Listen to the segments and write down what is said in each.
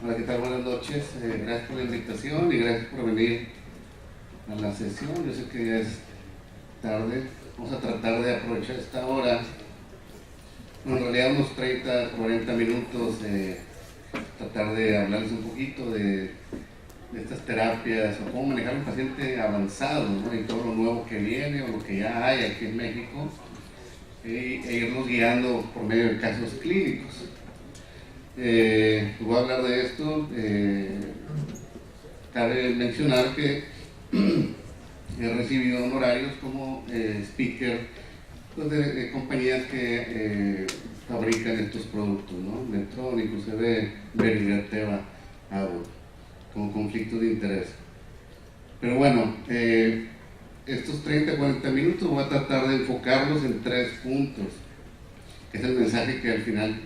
Hola, ¿qué tal? Buenas noches. Gracias por la invitación y gracias por venir a la sesión. Yo sé que ya es tarde. Vamos a tratar de aprovechar esta hora. Bueno, en realidad unos 30, 40 minutos, tratar de hablarles un poquito de estas terapias o cómo manejar un paciente avanzado, ¿no? Y todo lo nuevo que viene o lo que ya hay aquí en México, e irnos guiando por medio de casos clínicos. Voy a hablar de esto. Cabe mencionar que he recibido honorarios como speaker pues, de compañías que fabrican estos productos, ¿no? Medtronic, UCB, Boehringer, Teva, Abbott, como conflictos de interés. Pero bueno, estos 30-40 minutos voy a tratar de enfocarlos en 3 puntos, que es el mensaje que al final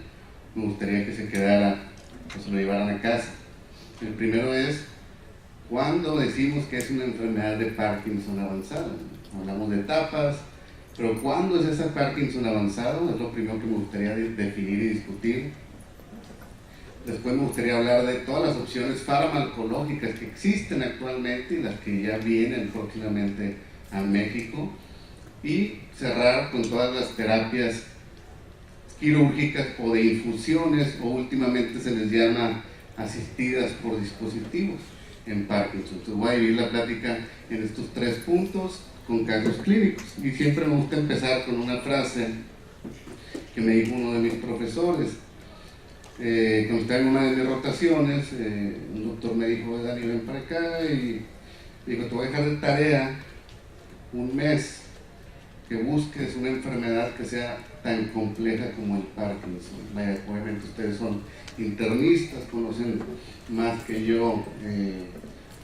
me gustaría que se quedara o se lo llevaran a casa. El primero es, ¿cuándo decimos que es una enfermedad de Parkinson avanzada? Hablamos de etapas, pero ¿cuándo es esa Parkinson avanzado? Es lo primero que me gustaría definir y discutir. Después me gustaría hablar de todas las opciones farmacológicas que existen actualmente y las que ya vienen próximamente a México. Y cerrar con todas las terapias quirúrgicas o de infusiones, o últimamente se les llama asistidas por dispositivos en Parkinson. Entonces voy a dividir la plática en estos 3 puntos con casos clínicos. Y siempre me gusta empezar con una frase que me dijo uno de mis profesores. Cuando estaba en una de mis rotaciones, un doctor me dijo: Dani, ven para acá, y me dijo: te voy a dejar de tarea un mes que busques una enfermedad que sea tan compleja como el Parkinson. Vaya, obviamente ustedes son internistas, conocen más que yo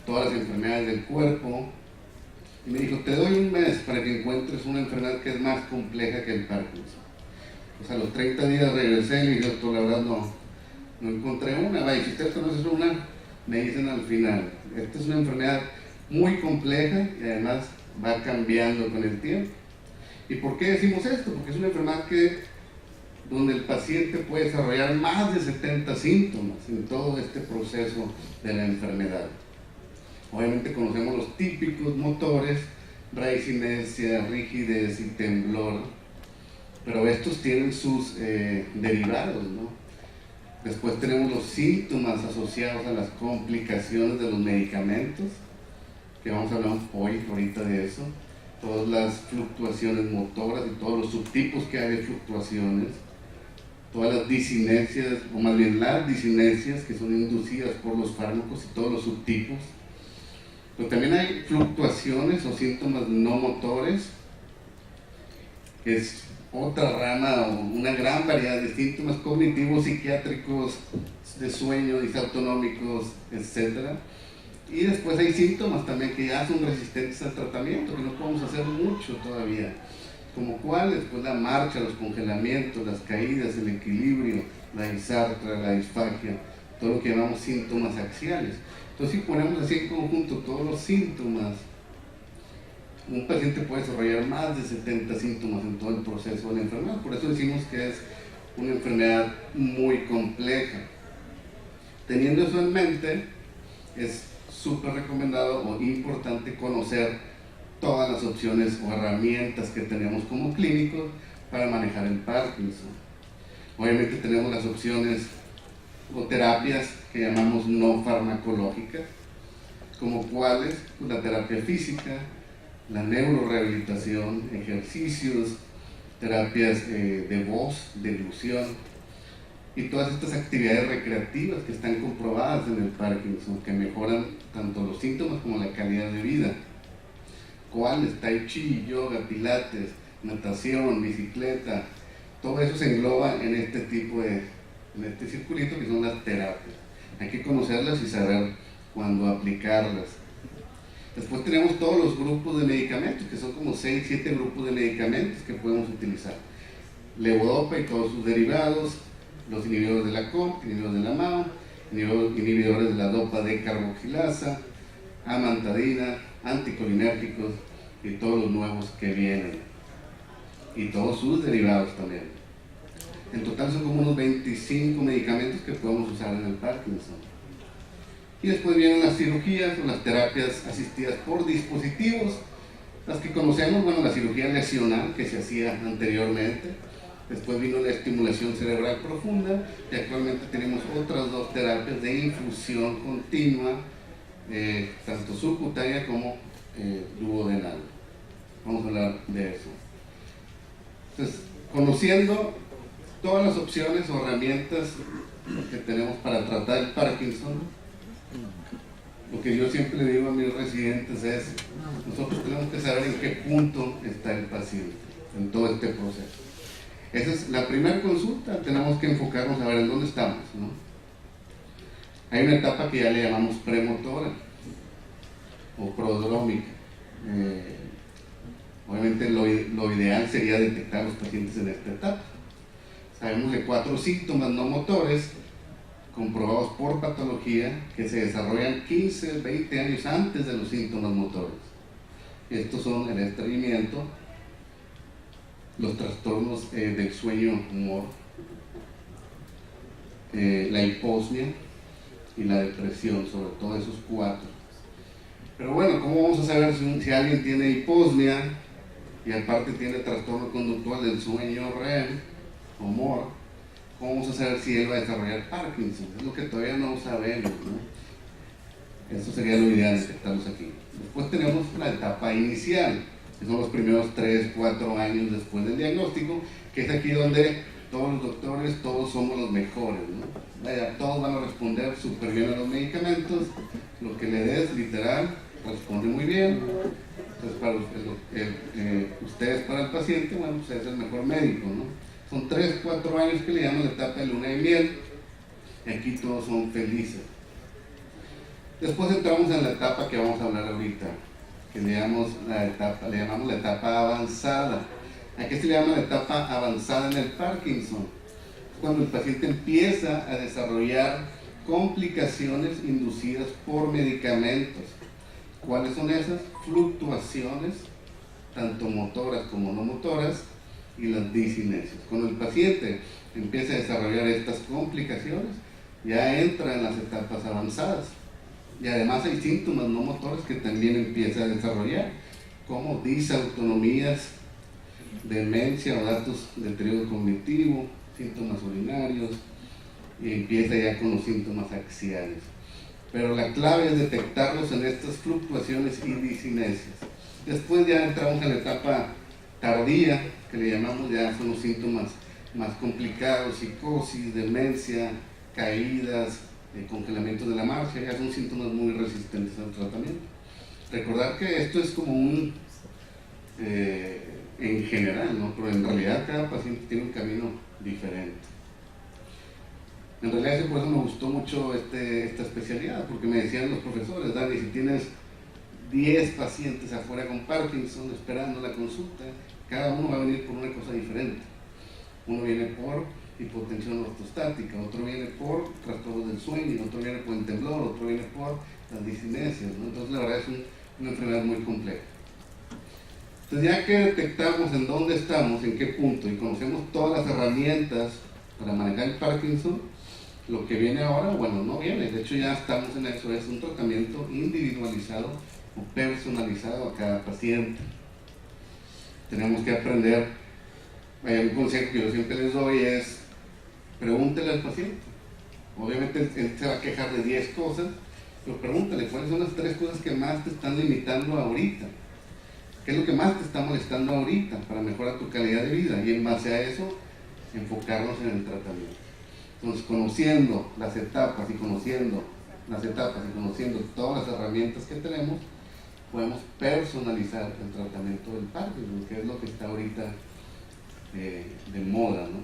todas las enfermedades del cuerpo. Y me dijo: te doy un mes para que encuentres una enfermedad que es más compleja que el Parkinson. Pues a los 30 días regresé y le dije: doctor, la verdad no encontré una. Vaya, si ustedes conocen una, me dicen al final. Esta es una enfermedad muy compleja y además va cambiando con el tiempo. ¿Y por qué decimos esto? Porque es una enfermedad donde el paciente puede desarrollar más de 70 síntomas en todo este proceso de la enfermedad. Obviamente conocemos los típicos motores: bradicinesia, rigidez y temblor, pero estos tienen sus derivados, ¿no? Después tenemos los síntomas asociados a las complicaciones de los medicamentos, que vamos a hablar ahorita de eso. Todas las fluctuaciones motoras y todos los subtipos que hay de fluctuaciones, todas las disinesias, o más bien las disinesias que son inducidas por los fármacos y todos los subtipos. Pero también hay fluctuaciones o síntomas no motores, que es otra rama o una gran variedad de síntomas cognitivos, psiquiátricos, de sueño, disautonómicos, etc. Y después hay síntomas también que ya son resistentes al tratamiento, que no podemos hacer mucho todavía. Como cuáles, pues la marcha, los congelamientos, las caídas, el equilibrio, la disartra, la disfagia, todo lo que llamamos síntomas axiales. Entonces, si ponemos así en conjunto todos los síntomas, un paciente puede desarrollar más de 70 síntomas en todo el proceso de la enfermedad. Por eso decimos que es una enfermedad muy compleja. Teniendo eso en mente, es súper recomendado o importante conocer todas las opciones o herramientas que tenemos como clínicos para manejar el Parkinson. Obviamente tenemos las opciones o terapias que llamamos no farmacológicas, como cuáles: pues la terapia física, la neurorehabilitación, ejercicios, terapias de voz, de ilusión, y todas estas actividades recreativas que están comprobadas en el Parkinson, que mejoran tanto los síntomas como la calidad de vida. ¿Cuáles? Tai chi, yoga, pilates, natación, bicicleta, todo eso se engloba en este tipo en este circulito que son las terapias. Hay que conocerlas y saber cuándo aplicarlas. Después tenemos todos los grupos de medicamentos, que son como 6-7 grupos de medicamentos que podemos utilizar. Levodopa y todos sus derivados, los inhibidores de la COMT, inhibidores de la MAO, inhibidores de la dopa-D-carboxilasa, amantadina, anticolinérgicos y todos los nuevos que vienen. Y todos sus derivados también. En total son como unos 25 medicamentos que podemos usar en el Parkinson. Y después vienen las cirugías o las terapias asistidas por dispositivos, las que conocemos, bueno, la cirugía lesional que se hacía anteriormente, después vino la estimulación cerebral profunda y actualmente tenemos otras dos terapias de infusión continua, tanto subcutánea como duodenal. Vamos a hablar de eso. Entonces, conociendo todas las opciones o herramientas que tenemos para tratar el Parkinson, lo que yo siempre le digo a mis residentes es, nosotros tenemos que saber en qué punto está el paciente en todo este proceso. Esa es la primera consulta, tenemos que enfocarnos a ver en dónde estamos, ¿no? Hay una etapa que ya le llamamos premotora o prodrómica. Obviamente lo ideal sería detectar a los pacientes en esta etapa. Sabemos de 4 síntomas no motores comprobados por patología que se desarrollan 15, 20 años antes de los síntomas motores. Estos son el estreñimiento, los trastornos del sueño-humor, la hiposmia y la depresión, sobre todo esos 4. Pero bueno, ¿cómo vamos a saber si alguien tiene hiposmia y aparte tiene trastorno conductual del sueño REM, humor? ¿Cómo vamos a saber si él va a desarrollar Parkinson? Es lo que todavía no sabemos, ¿no? Eso sería lo ideal, detectarlos aquí. Después tenemos la etapa inicial, que son los primeros 3, 4 años después del diagnóstico, que es aquí donde todos los doctores, todos somos los mejores, ¿no? Vaya, todos van a responder súper bien a los medicamentos, lo que le des, literal, responde muy bien. Entonces, para ustedes, para el paciente, bueno, pues es el mejor médico, ¿no? Son 3, 4 años que le llaman la etapa de luna de miel, y aquí todos son felices. Después entramos en la etapa que vamos a hablar ahorita, que le llamamos la etapa avanzada. ¿A qué se le llama la etapa avanzada en el Parkinson? Cuando el paciente empieza a desarrollar complicaciones inducidas por medicamentos. ¿Cuáles son esas? Fluctuaciones, tanto motoras como no motoras, y las disinesias. Cuando el paciente empieza a desarrollar estas complicaciones, ya entra en las etapas avanzadas. Y además hay síntomas no motores que también empieza a desarrollar, como disautonomías, demencia o datos de deterioro cognitivo, síntomas urinarios, y empieza ya con los síntomas axiales. Pero la clave es detectarlos en estas fluctuaciones y disinesias. Después ya entramos en la etapa tardía, que le llamamos, ya son los síntomas más complicados, psicosis, demencia, caídas, congelamiento de la marcha, ya son síntomas muy resistentes al tratamiento. Recordar que esto es como un en general, ¿no? Pero en realidad cada paciente tiene un camino diferente. En realidad por eso me gustó mucho esta especialidad, porque me decían los profesores, Dani, si tienes 10 pacientes afuera con Parkinson esperando la consulta, cada uno va a venir por una cosa diferente. Uno viene por hipotensión ortostática, otro viene por trastornos del sueño, otro viene por el temblor, otro viene por las disinesias, ¿no? Entonces la verdad es una enfermedad muy compleja. Entonces ya que detectamos en dónde estamos, en qué punto, y conocemos todas las herramientas para manejar el Parkinson, lo que viene ahora, bueno, no viene, de hecho ya estamos en eso, es un tratamiento individualizado o personalizado a cada paciente. Tenemos que aprender, un consejo que yo siempre les doy es, pregúntele al paciente. Obviamente él se va a quejar de 10 cosas, pero pregúntale cuáles son las 3 cosas que más te están limitando ahorita. ¿Qué es lo que más te está molestando ahorita para mejorar tu calidad de vida? Y en base a eso, enfocarnos en el tratamiento. Entonces, conociendo las etapas y conociendo todas las herramientas que tenemos, podemos personalizar el tratamiento del Parkinson, que es lo que está ahorita de moda, ¿no?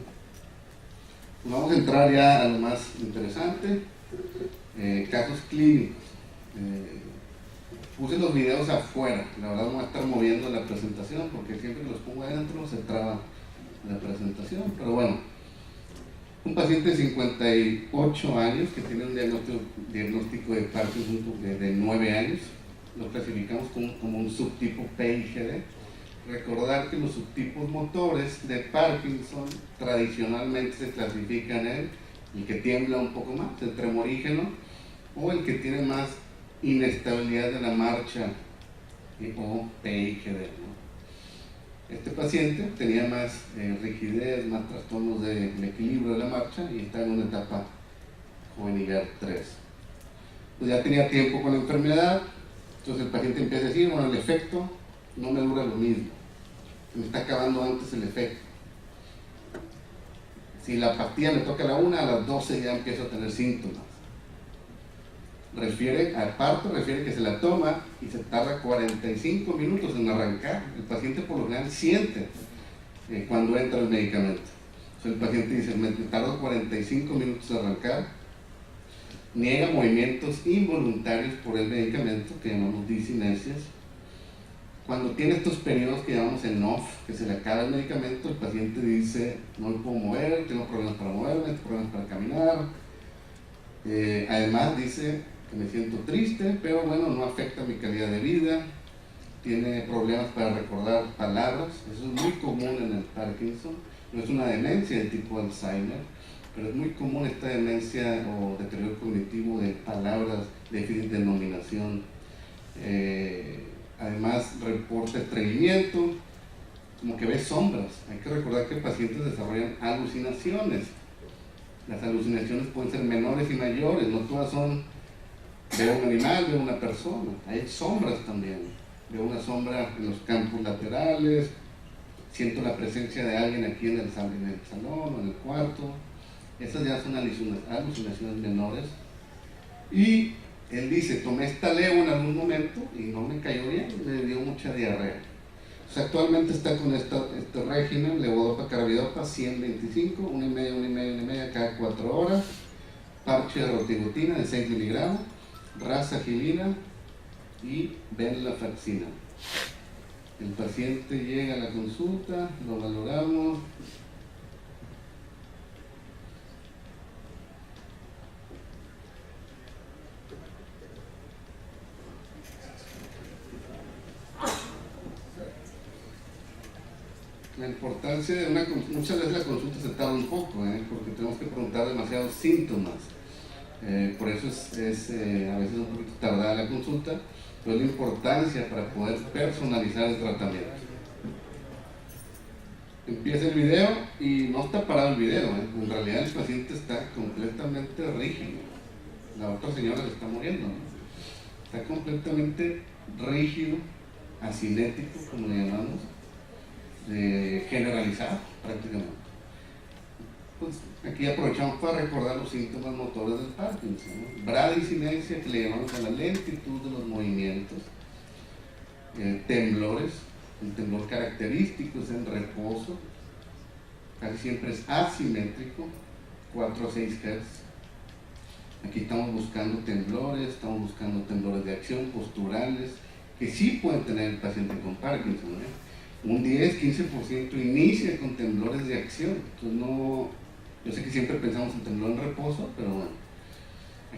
Pues vamos a entrar ya a lo más interesante, casos clínicos. Puse los videos afuera, la verdad no voy a estar moviendo la presentación porque siempre que los pongo adentro se traba la presentación, pero bueno, un paciente de 58 años que tiene un diagnóstico de Parkinson de 9 años, lo clasificamos como un subtipo PIGD. Recordar que los subtipos motores de Parkinson tradicionalmente se clasifican en el que tiembla un poco más, el tremorígeno, o el que tiene más inestabilidad de la marcha o PIGD, ¿no? Este paciente tenía más rigidez, más trastornos del equilibrio de la marcha y está en una etapa juvenil 3. Pues ya tenía tiempo con la enfermedad, entonces el paciente empieza a decir, bueno, el efecto no me dura lo mismo, me está acabando antes el efecto. Si la pastilla me toca a la 1, a las 12 ya empiezo a tener síntomas. Refiere que se la toma y se tarda 45 minutos en arrancar. El paciente por lo general siente cuando entra el medicamento. Entonces el paciente dice, me tardo 45 minutos en arrancar. Niega movimientos involuntarios por el medicamento, que llamamos disinesias. Cuando tiene estos periodos que llamamos en off, que se le acaba el medicamento, el paciente dice, no me puedo mover, tengo problemas para moverme, tengo problemas para caminar. Además dice que me siento triste, pero bueno, no afecta mi calidad de vida. Tiene problemas para recordar palabras, eso es muy común en el Parkinson. No es una demencia de tipo Alzheimer, pero es muy común esta demencia o deterioro cognitivo de palabras, déficit de denominación. Además reporta estreñimiento, como que ve sombras. Hay que recordar que pacientes desarrollan alucinaciones. Las alucinaciones pueden ser menores y mayores, no todas son veo un animal, veo una persona. Hay sombras también. Veo una sombra en los campos laterales, siento la presencia de alguien aquí en el salón o en el cuarto. Esas ya son alucinaciones menores. Y él dice, tomé esta levo en algún momento y no me cayó bien, me dio mucha diarrea. O sea, actualmente está con este régimen, levodopa, carbidopa, 125, 1,5 cada 4 horas, parche de rotiglutina de 6 miligramos, rasagilina y venlafaxina. El paciente llega a la consulta, lo valoramos. La importancia de muchas veces la consulta se tarda un poco, porque tenemos que preguntar demasiados síntomas. Por eso es a veces un poquito tardada la consulta, pero es la importancia para poder personalizar el tratamiento. Empieza el video y no está parado el video, en realidad el paciente está completamente rígido. La otra señora le está muriendo, ¿no? Está completamente rígido, asinético, como le llamamos, generalizado prácticamente. Pues aquí aprovechamos para recordar los síntomas motores del Parkinson, ¿no? Bradicinesia, que le llamamos a la lentitud de los movimientos, temblores, el temblor característico es en reposo, casi siempre es asimétrico, 4 a 6 Hz. Aquí estamos buscando temblores de acción posturales, que sí pueden tener el paciente con Parkinson, Un 10-15% inicia con temblores de acción. Entonces yo sé que siempre pensamos en temblor en reposo, pero bueno.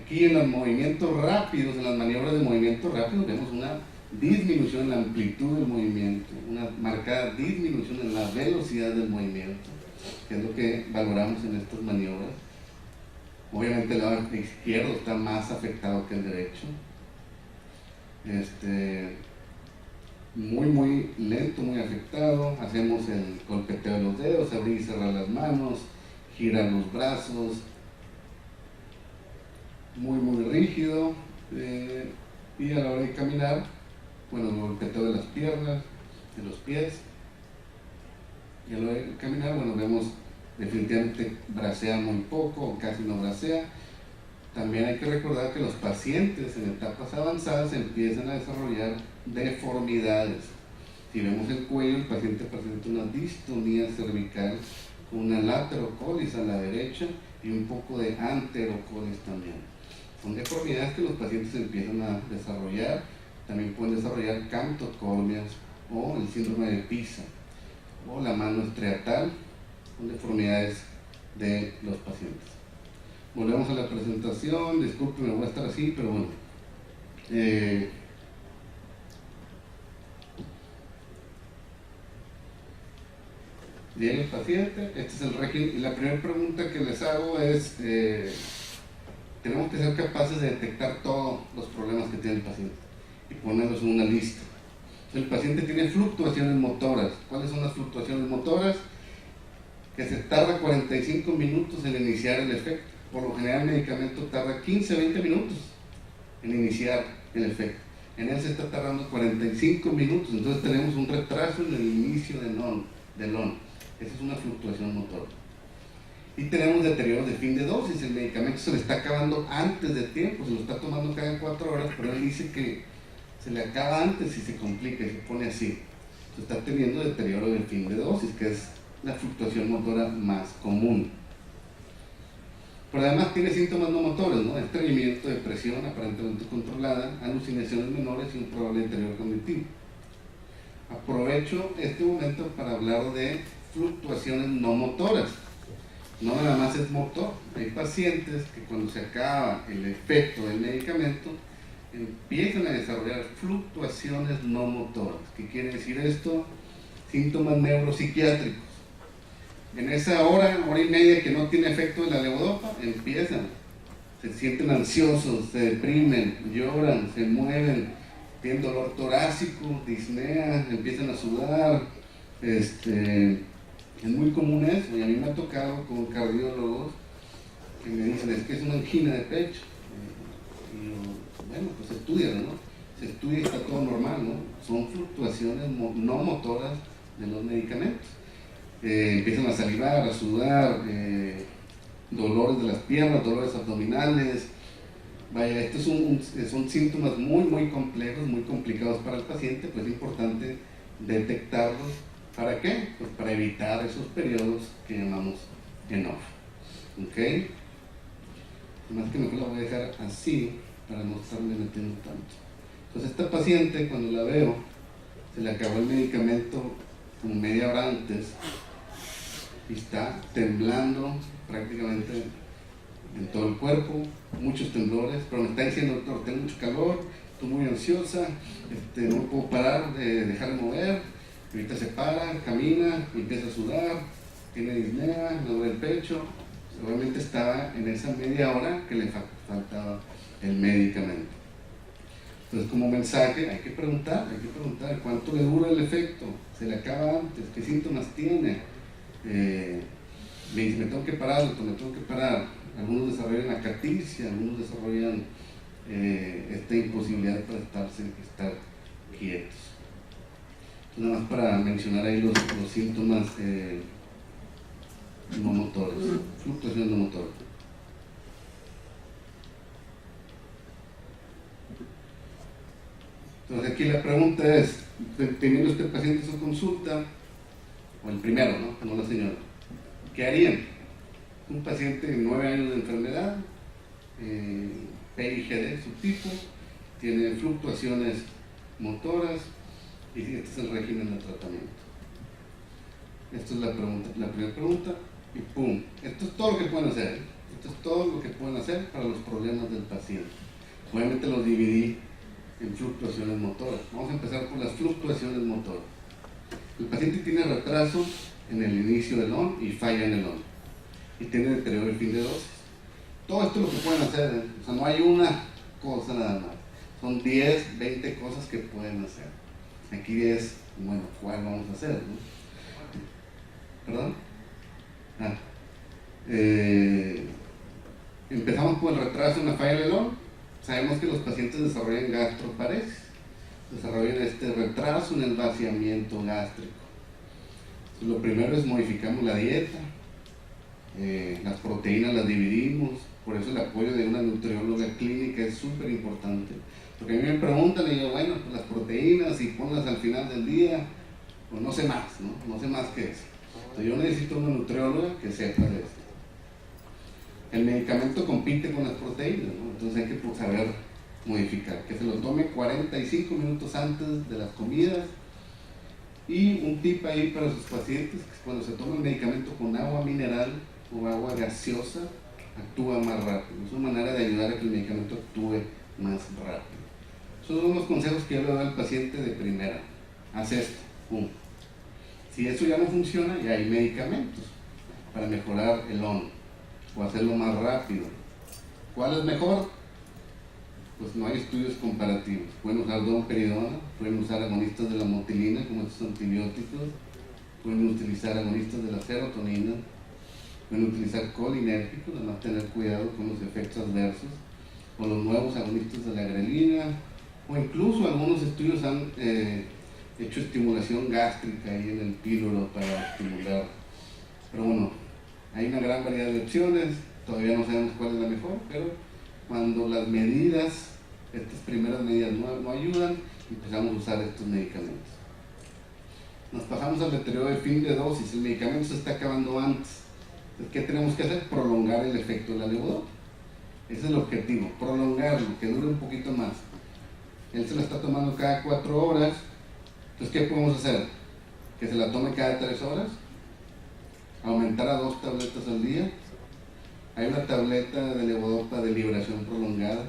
Aquí en los movimientos rápidos, en las maniobras de movimiento rápido, vemos una disminución en la amplitud del movimiento, una marcada disminución en la velocidad del movimiento, que es lo que valoramos en estas maniobras. Obviamente el lado izquierdo está más afectado que el derecho. Muy lento, muy afectado. Hacemos el golpeteo de los dedos, abrir y cerrar las manos, girar los brazos, muy rígido, y a la hora de caminar, bueno, el golpeteo de las piernas, de los pies, y a la hora de caminar, bueno, vemos definitivamente bracea muy poco o casi no bracea. También hay que recordar que los pacientes en etapas avanzadas empiezan a desarrollar deformidades. Si vemos el cuello, el paciente presenta una distonía cervical con una laterocolis a la derecha y un poco de anterocolis también. Son deformidades que los pacientes empiezan a desarrollar. También pueden desarrollar cantocornias o el síndrome de Pisa o la mano estriatal, son deformidades de los pacientes. Volvemos a la presentación, disculpen, me voy a estar así, pero bueno. Llega el paciente, este es el régimen, y la primera pregunta que les hago es, tenemos que ser capaces de detectar todos los problemas que tiene el paciente y ponerlos en una lista. El paciente tiene fluctuaciones motoras. ¿Cuáles son las fluctuaciones motoras? Que se tarda 45 minutos en iniciar el efecto. Por lo general el medicamento tarda 15-20 minutos en iniciar el efecto. En él se está tardando 45 minutos, entonces tenemos un retraso en el inicio del ON. Esa es una fluctuación motora. Y tenemos deterioro de fin de dosis. El medicamento se le está acabando antes de tiempo, se lo está tomando cada 4 horas, pero él dice que se le acaba antes y se complica y se pone así. Se está teniendo deterioro del fin de dosis, que es la fluctuación motora más común. Pero además tiene síntomas no motores, ¿no? Estreñimiento, depresión aparentemente controlada, alucinaciones menores y un probable deterioro cognitivo. Aprovecho este momento para hablar de fluctuaciones no motoras. No nada más es motor. Hay pacientes que cuando se acaba el efecto del medicamento empiezan a desarrollar fluctuaciones no motoras. ¿Qué quiere decir esto? Síntomas neuropsiquiátricos. En esa hora y media que no tiene efecto de la levodopa, empiezan, se sienten ansiosos, se deprimen, lloran, se mueven, tienen dolor torácico, disnea, empiezan a sudar. Es muy común eso, y a mí me ha tocado con cardiólogos que me dicen, es que es una angina de pecho. Y yo, bueno, pues se estudia, ¿no? Se estudia y está todo normal, ¿no? Son fluctuaciones no motoras de los medicamentos. Empiezan a salivar, a sudar, dolores de las piernas, dolores abdominales. Vaya, estos son síntomas muy complejos, muy complicados para el paciente, pues es importante detectarlos. ¿Para qué? Pues para evitar esos periodos que llamamos en-off. ¿Ok? Más que mejor la voy a dejar así para no estarme metiendo tanto. Entonces esta paciente, cuando la veo, se le acabó el medicamento como media hora antes y está temblando prácticamente en todo el cuerpo, muchos temblores, pero me está diciendo, doctor, tengo mucho calor, estoy muy ansiosa, no puedo parar de dejar de mover. Ahorita se para, camina, empieza a sudar, tiene disnea, le duele el pecho. Obviamente estaba en esa media hora que le faltaba el medicamento. Entonces, como mensaje, hay que preguntar cuánto le dura el efecto, se le acaba antes, qué síntomas tiene. Me dice, me tengo que parar, doctor, me tengo que parar. Algunos desarrollan acaticia, algunos desarrollan esta imposibilidad para estar quietos. Nada más para mencionar ahí los síntomas no motores, fluctuaciones no motores. Entonces aquí la pregunta es, teniendo este paciente su consulta, o el primero, no la señora, ¿qué harían? Un paciente de 9 años de enfermedad, PIGD subtipo, tiene fluctuaciones motoras, y este es el régimen de tratamiento. Esta es la primera pregunta, y ¡pum! Esto es todo lo que pueden hacer. Esto es todo lo que pueden hacer para los problemas del paciente. Obviamente los dividí en fluctuaciones motoras. Vamos a empezar por las fluctuaciones motoras. El paciente tiene retraso en el inicio del ON y falla en el ON. Y tiene deterioro del fin de dosis. Todo esto es lo que pueden hacer, o sea, no hay una cosa nada más. Son 10, 20 cosas que pueden hacer. Aquí es, bueno, ¿cuál vamos a hacer? ¿No? ¿Perdón? Empezamos con el retraso en la falla del ON. Sabemos que los pacientes desarrollan gastroparesis, desarrollan este retraso en el vaciamiento gástrico. Entonces, lo primero es modificamos la dieta, las proteínas las dividimos, por eso el apoyo de una nutrióloga clínica es súper importante. Porque a mí me preguntan y digo, bueno, pues las proteínas y ponlas al final del día, pues no sé más, no sé más que eso. Entonces yo necesito una nutrióloga que sepa de esto. El medicamento compite con las proteínas, ¿no? Entonces hay que saber modificar, que se lo tome 45 minutos antes de las comidas. Y un tip ahí para sus pacientes, que cuando se toma el medicamento con agua mineral o agua gaseosa, actúa más rápido. Es una manera de ayudar a que el medicamento actúe más rápido. Esos son los consejos que yo le doy al paciente de primera. Haz esto, pum. Si eso ya no funciona, ya hay medicamentos para mejorar el ON o hacerlo más rápido. ¿Cuál es mejor? Pues no hay estudios comparativos. Pueden usar domperidona, pueden usar agonistas de la motilina como estos antibióticos, pueden utilizar agonistas de la serotonina, pueden utilizar colinérgicos, además tener cuidado con los efectos adversos, o los nuevos agonistas de la grelina, o incluso algunos estudios han hecho estimulación gástrica ahí en el píloro para estimular. Pero bueno, hay una gran variedad de opciones, todavía no sabemos cuál es la mejor, pero cuando las medidas, estas primeras medidas no ayudan, empezamos a usar estos medicamentos. Nos pasamos al deterioro de fin de dosis, el medicamento se está acabando antes. Entonces, ¿qué tenemos que hacer? Prolongar el efecto de la levodopa. Ese es el objetivo, prolongarlo, que dure un poquito más. Él se la está tomando cada 4 horas, entonces ¿qué podemos hacer? Que se la tome cada 3 horas, aumentar a 2 tabletas al día. Hay una tableta de levodopa de liberación prolongada.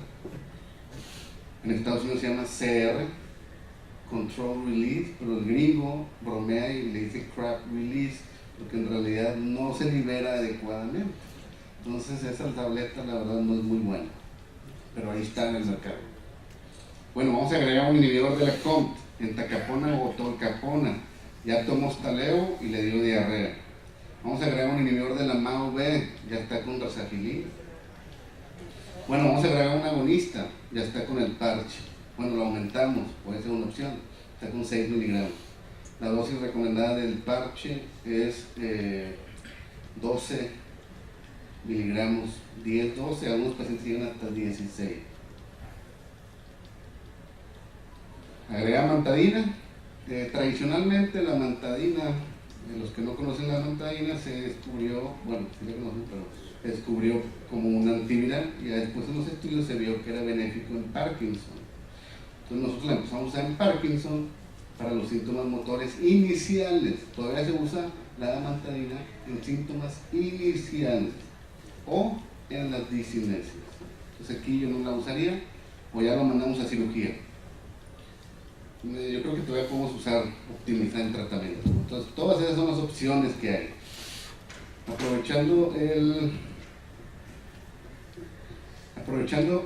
En Estados Unidos se llama CR, Control Release, pero el gringo bromea y le dice Crap Release, porque en realidad no se libera adecuadamente. Entonces esa tableta la verdad no es muy buena, pero ahí está en el mercado. Bueno, vamos a agregar un inhibidor de la COMT, entacapona o tolcapona. Ya tomó staleo y le dio diarrea. Vamos a agregar un inhibidor de la MAO-B, ya está con rasafilina. Bueno, vamos a agregar un agonista, ya está con el parche. Bueno, lo aumentamos, puede ser una opción, está con 6 miligramos. La dosis recomendada del parche es 12 miligramos, 10-12, algunos pacientes llegan hasta 16. Agregar mantadina. Tradicionalmente la mantadina, los que no conocen la mantadina, se descubrió, bueno, sí la conocen, pero se descubrió como un antiviral y después en los estudios se vio que era benéfico en Parkinson. Entonces nosotros la empezamos a usar en Parkinson para los síntomas motores iniciales. Todavía se usa la mantadina en síntomas iniciales o en las discinesias. Entonces aquí yo no la usaría o ya lo mandamos a cirugía. Yo creo que todavía podemos optimizar el tratamiento. Entonces todas esas son las opciones que hay. Aprovechando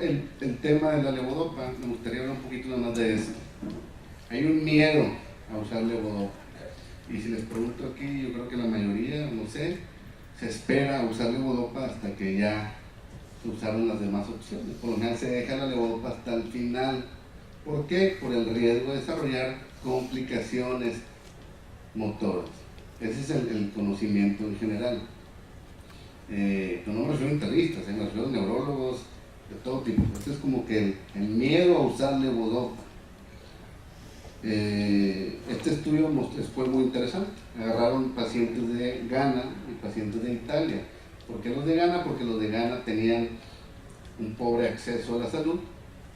el tema de la levodopa, me gustaría hablar un poquito más de eso. Hay un miedo a usar levodopa. Y si les pregunto aquí, yo creo que la mayoría, no sé, se espera a usar levodopa hasta que ya se usaron las demás opciones. Por lo general se deja la levodopa hasta el final. ¿Por qué? Por el riesgo de desarrollar complicaciones motoras. Ese es el conocimiento en general. No me refiero a internistas, me refiero a neurólogos de todo tipo. Este es como que el miedo a usar levodopa. Este estudio fue muy interesante. Agarraron pacientes de Ghana y pacientes de Italia. ¿Por qué los de Ghana? Porque los de Ghana tenían un pobre acceso a la salud,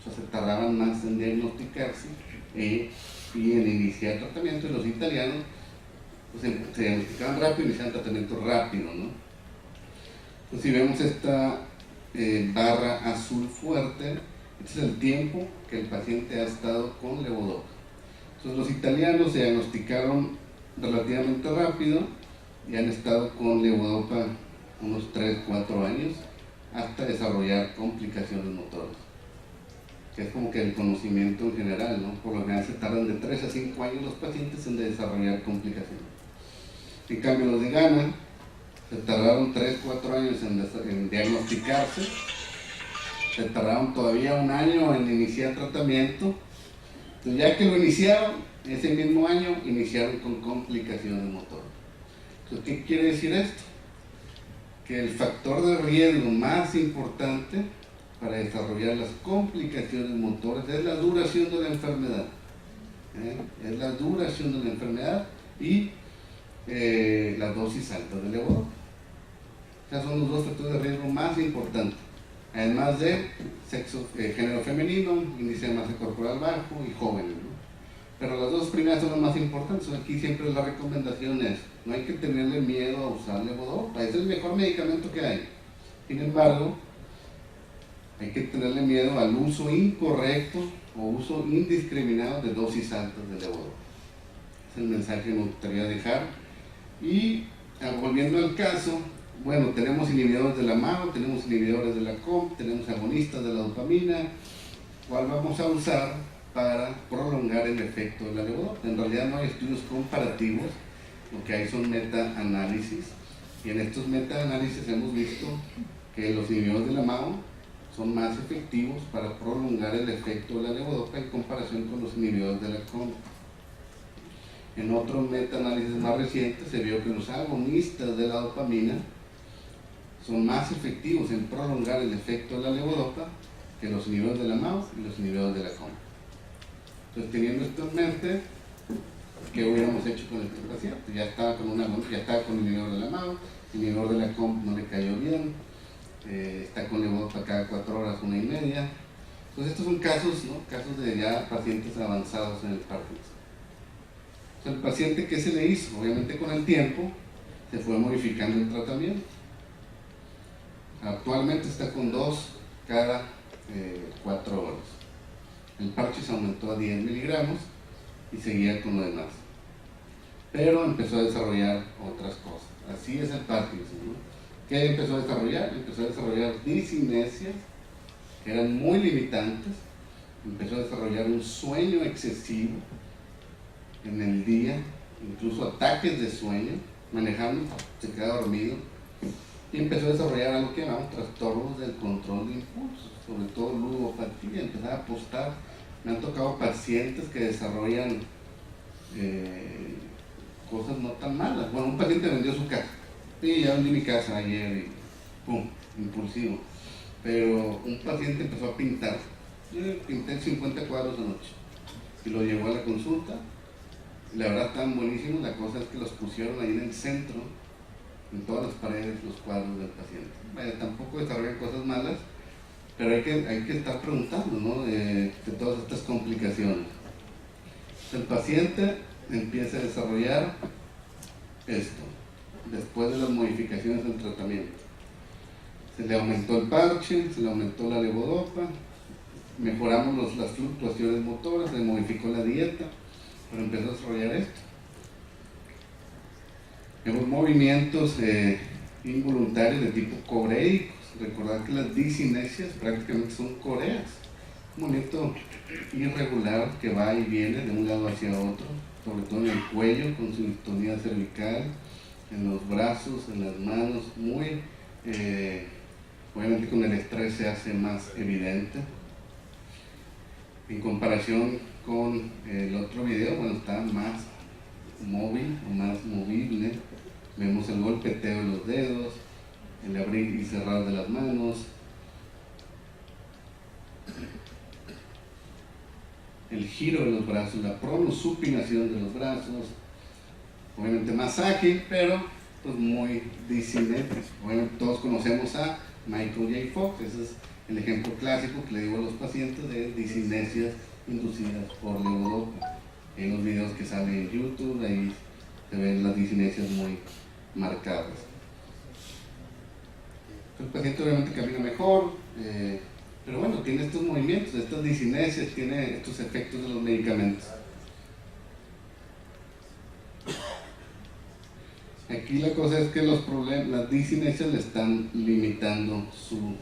o sea, se tardaban más en diagnosticarse y en iniciar tratamiento, y los italianos pues, se diagnosticaban rápido y iniciaban tratamiento rápido, ¿no? Entonces si vemos esta barra azul fuerte, este es el tiempo que el paciente ha estado con levodopa. Entonces los italianos se diagnosticaron relativamente rápido y han estado con levodopa unos 3-4 años hasta desarrollar complicaciones motoras, que es como que el conocimiento en general, ¿no? Por lo general se tardan de 3 a 5 años los pacientes en desarrollar complicaciones. En cambio los de Ghana se tardaron 3-4 años en diagnosticarse, se tardaron todavía 1 año en iniciar tratamiento. Entonces ya que lo iniciaron, ese mismo año iniciaron con complicaciones motoras. Entonces, ¿qué quiere decir esto? Que el factor de riesgo más importante para desarrollar las complicaciones motoras es la duración de la enfermedad. Es la duración de la enfermedad y las dosis altas de levodopa. Esos son los 2 factores de riesgo más importantes. Además de sexo, género femenino, índice de masa corporal bajo y jóvenes, ¿no? Pero las 2 primeras son las más importantes. Aquí siempre la recomendación es, no hay que tenerle miedo a usar levodopa, es el mejor medicamento que hay. Sin embargo, hay que tenerle miedo al uso incorrecto o uso indiscriminado de dosis altas de levodopa. Es el mensaje que me gustaría dejar. Y volviendo al caso, bueno, tenemos inhibidores de la MAO, tenemos inhibidores de la COMT, tenemos agonistas de la dopamina. ¿Cuál vamos a usar para prolongar el efecto de la levodopa? En realidad no hay estudios comparativos, lo que hay son meta-análisis, y en estos meta-análisis hemos visto que los inhibidores de la MAO son más efectivos para prolongar el efecto de la levodopa en comparación con los inhibidores de la COMT. En otro meta-análisis más reciente se vio que los agonistas de la dopamina son más efectivos en prolongar el efecto de la levodopa que los inhibidores de la MAO y los inhibidores de la COMT. Entonces, teniendo esto en mente, ¿qué hubiéramos hecho con este paciente? Ya estaba con el inhibidor de la MAO, el inhibidor de la COMT no le cayó bien, está con levodopa cada 4 horas, 1 y media. Entonces, estos son casos, ¿no? Casos de ya pacientes avanzados en el Parkinson. El paciente, ¿qué se le hizo? Obviamente con el tiempo se fue modificando el tratamiento. Actualmente está con 2 cada 4 horas. El parche se aumentó a 10 miligramos y seguía con lo demás. Pero empezó a desarrollar otras cosas. Así es el Parkinson, ¿no? ¿Qué empezó a desarrollar? Empezó a desarrollar disinesias que eran muy limitantes. Empezó a desarrollar un sueño excesivo en el día, incluso ataques de sueño, manejando, se queda dormido, y empezó a desarrollar algo que llamamos trastornos del control de impulsos, sobre todo ludopatía, empezaba a apostar. Me han tocado pacientes que desarrollan cosas no tan malas. Bueno, un paciente vendió su casa, y ya vendí mi casa ayer, y pum, impulsivo. Pero un paciente empezó a pintar, yo pinté 50 cuadros anoche, y lo llevó a la consulta. La verdad están buenísimos, la cosa es que los pusieron ahí en el centro, en todas las paredes, los cuadros del paciente. Vaya, tampoco desarrollan cosas malas, pero hay que estar preguntando, ¿no? De todas estas complicaciones. El paciente empieza a desarrollar esto, después de las modificaciones del tratamiento. Se le aumentó el parche, se le aumentó la levodopa, mejoramos las fluctuaciones motoras, se le modificó la dieta, pero empezó a desarrollar esto. Vemos movimientos involuntarios de tipo coreicos. Recordar que las disinesias prácticamente son coreas. Un movimiento irregular que va y viene de un lado hacia otro, sobre todo en el cuello con su distonía cervical, en los brazos, en las manos, muy obviamente con el estrés se hace más evidente. En comparación con el otro video, bueno, está más móvil o más movible. Vemos el golpeteo de los dedos, el abrir y cerrar de las manos, el giro de los brazos, la pronosupinación de los brazos, obviamente más ágil, pero pues muy disinético. Obviamente todos conocemos a Michael J. Fox, ese es el ejemplo clásico que le digo a los pacientes de disinesias inducidas por levodopa. En los videos que salen en YouTube, ahí se ven las disinesias muy marcadas. El paciente obviamente camina mejor, pero bueno, tiene estos movimientos, estas disinesias, tiene estos efectos de los medicamentos. Aquí la cosa es que las disinesias le están limitando su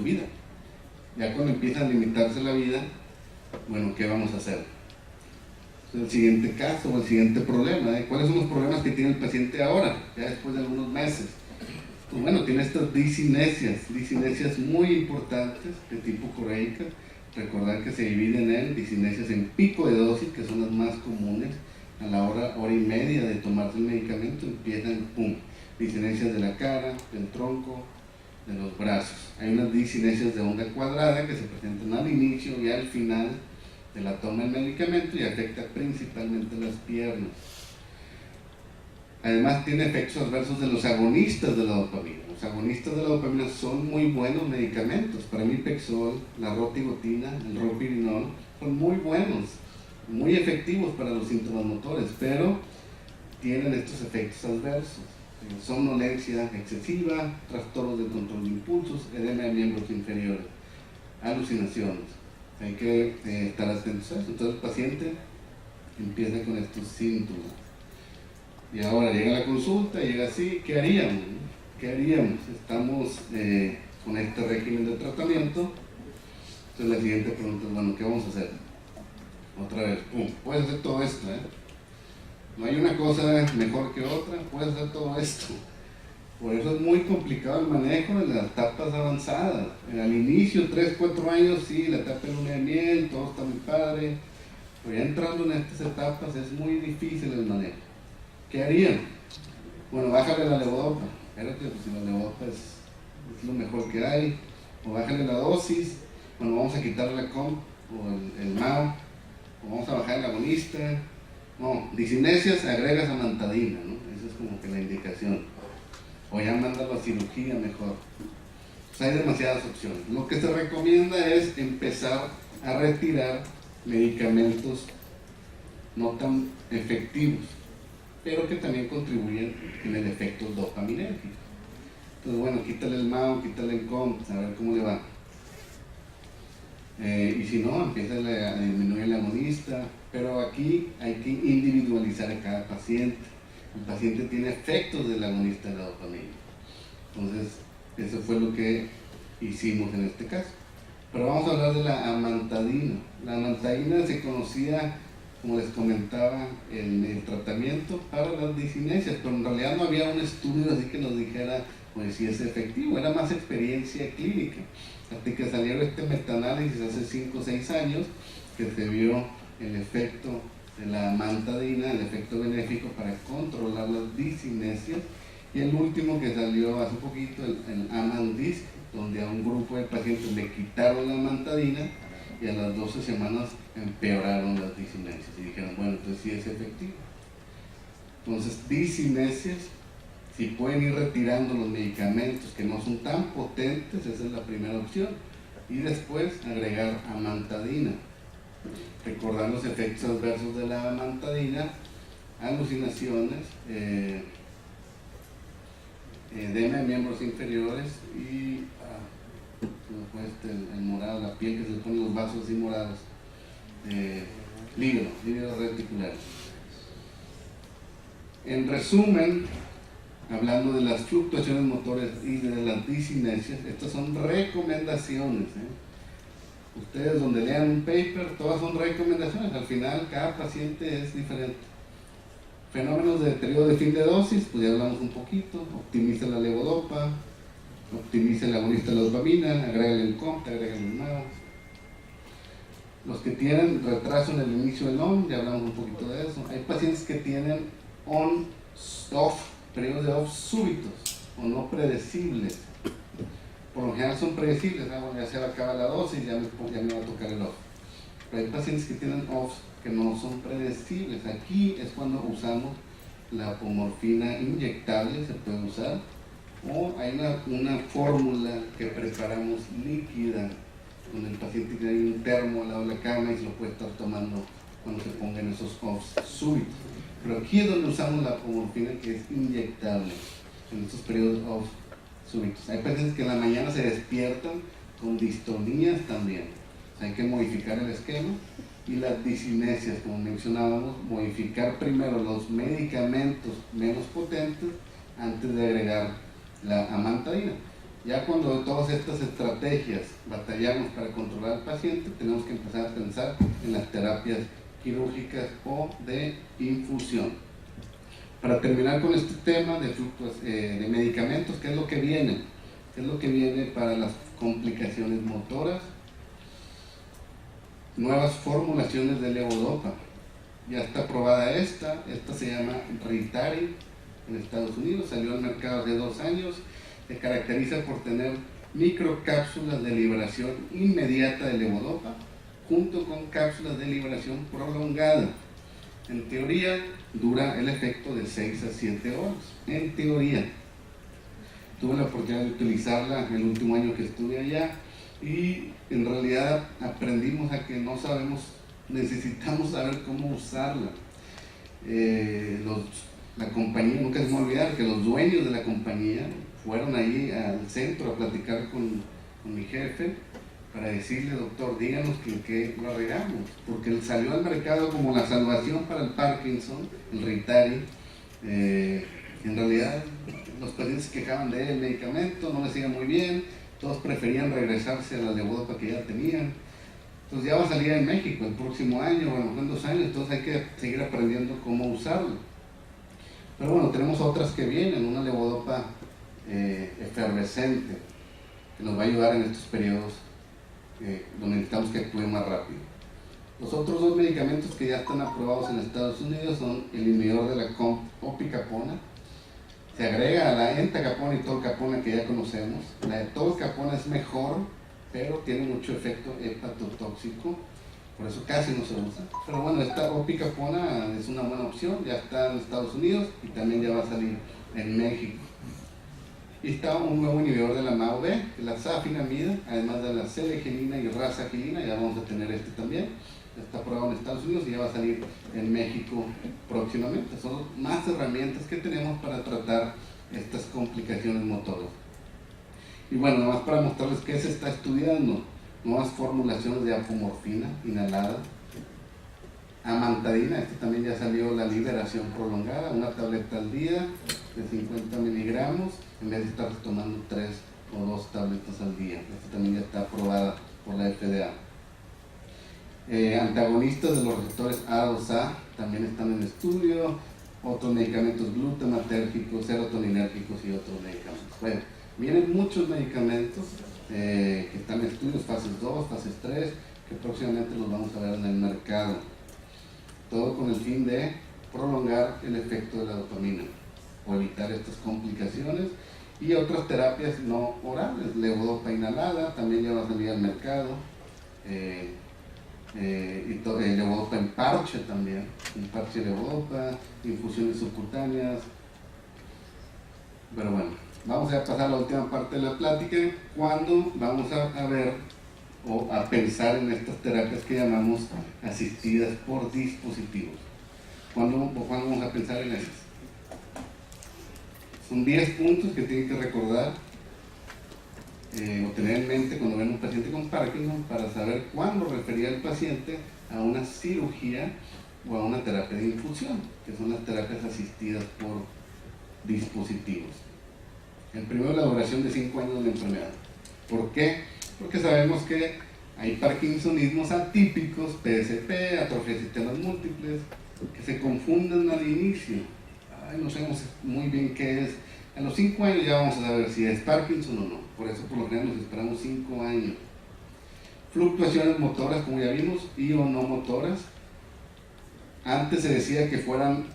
vida. Ya cuando empieza a limitarse la vida, bueno, ¿qué vamos a hacer? El siguiente caso o el siguiente problema, ¿cuáles son los problemas que tiene el paciente ahora, ya después de algunos meses? Pues bueno, tiene estas disinesias muy importantes de tipo coreica. Recordar que se dividen en disinesias en pico de dosis, que son las más comunes. A la hora y media de tomarse el medicamento empiezan, pum, disinesias de la cara, del tronco, de los brazos. Hay unas disinesias de onda cuadrada que se presentan al inicio y al final de la toma del medicamento y afecta principalmente las piernas. Además tiene efectos adversos de los agonistas de la dopamina. Los agonistas de la dopamina son muy buenos medicamentos. Para mí Pexol, la rotigotina, el ropirinol son muy buenos, muy efectivos para los síntomas motores, pero tienen estos efectos adversos. Somnolencia excesiva, trastornos del control de impulsos, edema de miembros inferiores, alucinaciones. Hay que estar atentos a eso. Entonces el paciente empieza con estos síntomas. Y ahora llega la consulta, llega así, ¿qué haríamos? ¿Qué haríamos? Estamos con este régimen de tratamiento. Entonces la siguiente pregunta es, bueno, ¿qué vamos a hacer? Otra vez, puedes hacer todo esto, no hay una cosa mejor que otra, puedes hacer todo esto. Por eso es muy complicado el manejo en las etapas avanzadas. Al inicio, 3, 4 años, sí, la etapa de luna de miel, todo está muy padre, pero ya entrando en estas etapas es muy difícil el manejo. ¿Qué harían? Bueno, bájale la levodopa. Espérate, pues si la levodopa es lo mejor que hay. O bájale la dosis. Bueno, vamos a quitarle la COM o el MAO. O vamos a bajar el agonista. No, disinesias agregas amantadina, ¿no? Esa es como que la indicación. O ya mándalo a cirugía mejor. Pues hay demasiadas opciones. Lo que se recomienda es empezar a retirar medicamentos no tan efectivos, pero que también contribuyen en el efecto dopaminérgico. Entonces, bueno, quítale el MAO, quítale el COM, a ver cómo le va. Y si no, empieza a disminuir el agonista, pero aquí hay que individualizar a cada paciente. El paciente tiene efectos del agonista de la dopamina. Entonces, eso fue lo que hicimos en este caso. Pero vamos a hablar de la amantadina. La amantadina se conocía, como les comentaba, en el tratamiento para las disinesias, pero en realidad no había un estudio así que nos dijera pues si es efectivo, era más experiencia clínica. Hasta que salió este metaanálisis hace 5 o 6 años, que se vio el efecto de la amantadina, el efecto benéfico para controlar las disinesias, y el último que salió hace poquito, el AMANDISC, donde a un grupo de pacientes le quitaron la amantadina y a las 12 semanas empeoraron las disinesias y dijeron, bueno, entonces sí es efectivo. Entonces, disinesias, si pueden ir retirando los medicamentos que no son tan potentes, esa es la primera opción, y después agregar amantadina. Recordar los efectos adversos de la amantadina: alucinaciones, edema de miembros inferiores y el morado, la piel que se le pone los vasos así morados, lívidos reticulares. En resumen, hablando de las fluctuaciones motores y de las disinesias, estas son recomendaciones. Ustedes donde lean un paper, todas son recomendaciones, al final cada paciente es diferente. Fenómenos de periodo de fin de dosis, pues ya hablamos un poquito. Optimiza la levodopa, optimiza el agonista de la dopamina, agrégale el COMT, agrégale el MAO. Los que tienen retraso en el inicio del ON, ya hablamos un poquito de eso. Hay pacientes que tienen on-off, periodos de off súbitos o no predecibles. Por lo general son predecibles, ya se va a acabar la dosis, ya me va a tocar el off. Pero hay pacientes que tienen offs que no son predecibles. Aquí es cuando usamos la apomorfina inyectable, se puede usar, o hay una fórmula que preparamos líquida, donde el paciente tiene un termo al lado de la cama y se lo puede estar tomando cuando se pongan esos offs súbitos. Pero aquí es donde usamos la apomorfina, que es inyectable en estos periodos off súbitos. Hay pacientes que en la mañana se despiertan con distonías también. O sea, hay que modificar el esquema. Y las disinesias, como mencionábamos, modificar primero los medicamentos menos potentes antes de agregar la amantadina. Ya cuando todas estas estrategias batallamos para controlar al paciente, tenemos que empezar a pensar en las terapias quirúrgicas o de infusión. Para terminar con este tema de medicamentos, ¿qué es lo que viene? ¿Qué es lo que viene para las complicaciones motoras? Nuevas formulaciones de levodopa. Ya está aprobada esta se llama Ritari en Estados Unidos, salió al mercado hace 2 años, se caracteriza por tener microcápsulas de liberación inmediata de levodopa junto con cápsulas de liberación prolongada. En teoría dura el efecto de 6 a 7 horas, en teoría. Tuve la oportunidad de utilizarla el último año que estuve allá y en realidad aprendimos a que no sabemos, necesitamos saber cómo usarla. La compañía, nunca se me va a olvidar que los dueños de la compañía fueron ahí al centro a platicar con mi jefe para decirle, doctor, díganos que lo regamos, porque salió al mercado como la salvación para el Parkinson, el Ritari, En realidad los pacientes se quejaban del medicamento, no les iba muy bien, todos preferían regresarse a la levodopa que ya tenían. Entonces ya va a salir en México el próximo año, o a lo mejor en 2 años, entonces hay que seguir aprendiendo cómo usarlo. Pero bueno, tenemos otras que vienen, una levodopa efervescente, que nos va a ayudar en estos periodos donde necesitamos que actúe más rápido. Los otros 2 medicamentos que ya están aprobados en Estados Unidos son el inhibidor de la opicapona. Se agrega a la entacapona y tolcapona que ya conocemos. La de tolcapona es mejor, pero tiene mucho efecto hepatotóxico, por eso casi no se usa. Pero bueno, esta opicapona es una buena opción, ya está en Estados Unidos y también ya va a salir en México. Y está un nuevo inhibidor de la MAO-B, la safinamida, además de la selegenina y rasaquilina, ya vamos a tener este también. Está aprobado en Estados Unidos y ya va a salir en México próximamente. Son más herramientas que tenemos para tratar estas complicaciones motoras. Y bueno, nada más para mostrarles qué se está estudiando: nuevas formulaciones de apomorfina inhalada, amantadina, este también ya salió la liberación prolongada, una tableta al día de 50 miligramos, en vez de estar tomando 3 o 2 tabletas al día. Esta también ya está aprobada por la FDA. Antagonistas de los receptores A2A también están en estudio, otros medicamentos glutamatérgicos, serotoninérgicos y otros medicamentos. Bueno, vienen muchos medicamentos que están en estudios, fases 2, fases 3, que próximamente los vamos a ver en el mercado. Todo con el fin de prolongar el efecto de la dopamina o evitar estas complicaciones, y otras terapias no orales, levodopa inhalada, también ya va a salir al mercado. Levodopa en parche también, un parche de levodopa, infusiones subcutáneas. Pero bueno, vamos a pasar a la última parte de la plática, cuando vamos a ver o a pensar en estas terapias que llamamos asistidas por dispositivos. ¿Cuándo vamos a pensar en esas? Son 10 puntos que tienen que recordar o tener en mente cuando ven un paciente con Parkinson, para saber cuándo referir al paciente a una cirugía o a una terapia de infusión, que son las terapias asistidas por dispositivos. El primero, la duración de 5 años de la enfermedad. ¿Por qué? Porque sabemos que hay parkinsonismos atípicos, PSP, atrofia de sistemas múltiples, que se confunden al inicio. No sabemos muy bien qué es. A los 5 años ya vamos a saber si es Parkinson o no. Por eso por lo general nos esperamos 5 años. Fluctuaciones motoras, como ya vimos, y o no motoras. Antes se decía que fueran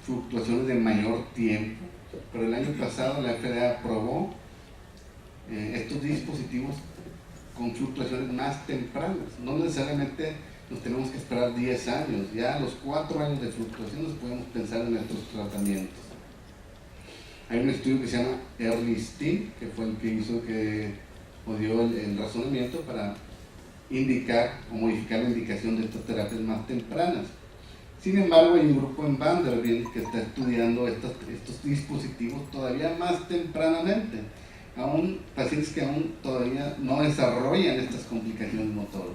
fluctuaciones de mayor tiempo, pero el año pasado la FDA aprobó estos dispositivos con fluctuaciones más tempranas. No necesariamente nos tenemos que esperar 10 años, ya a los 4 años de fluctuaciones podemos pensar en estos tratamientos. Hay un estudio que se llama Early STEAM, que fue el que hizo o dio el razonamiento para indicar o modificar la indicación de estas terapias más tempranas. Sin embargo, hay un grupo en Vanderbilt que está estudiando estos dispositivos todavía más tempranamente, aún pacientes que aún todavía no desarrollan estas complicaciones motoras.